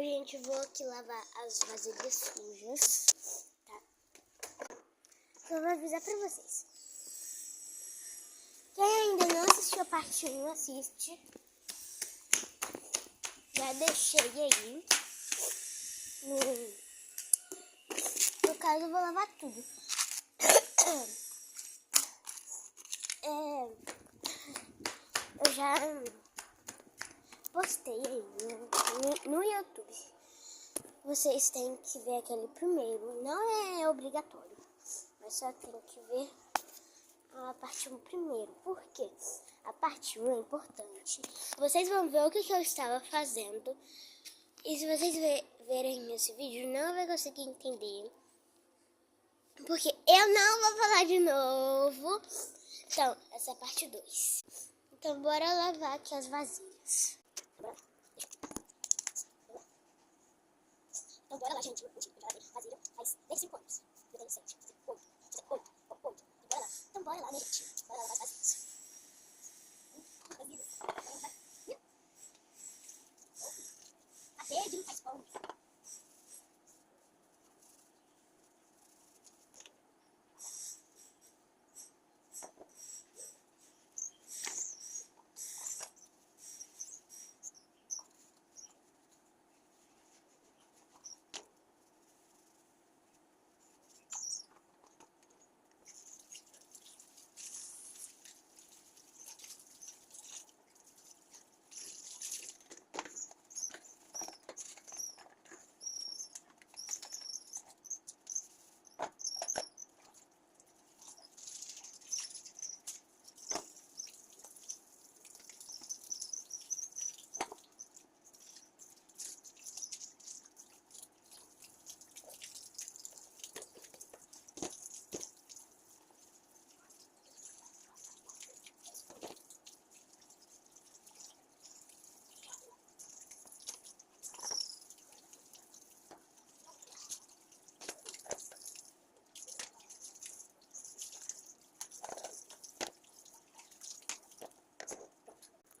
Hoje, gente, vou aqui lavar as vasilhas sujas, tá? Eu vou avisar pra vocês. Quem ainda não assistiu a parte 1, assiste. Já deixei aí. No caso, eu vou lavar tudo. Eu já postei aí no YouTube. Vocês têm que ver aquele primeiro. Não é obrigatório, mas só tem que ver a parte 1 primeiro. Por quê? A parte 1 é importante. Vocês vão ver o que eu estava fazendo. E se vocês verem esse vídeo, não vai conseguir entender. Porque eu não vou falar de novo. Então, essa é a parte 2. Então, bora lavar aqui as vasilhas. Então, bora lá, gente. Vasilha faz 5 anos. Eu tenho 7, 8. Então, bora lá. Então, bora lá, né, gente? Bora lavar as vasilhas. A verde não faz pão. Vamos lá,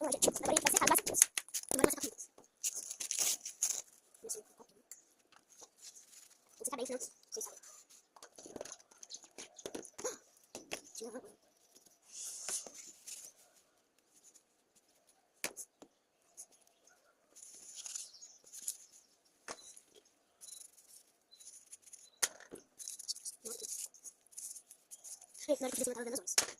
gente. Agora a gente vai secar as vasilhas. Agora eu vou secar comigo. Tem que secar bem, senão vocês sabem. Tinha vergonha. Na hora que eu fiz, eu tava vendo as ondas.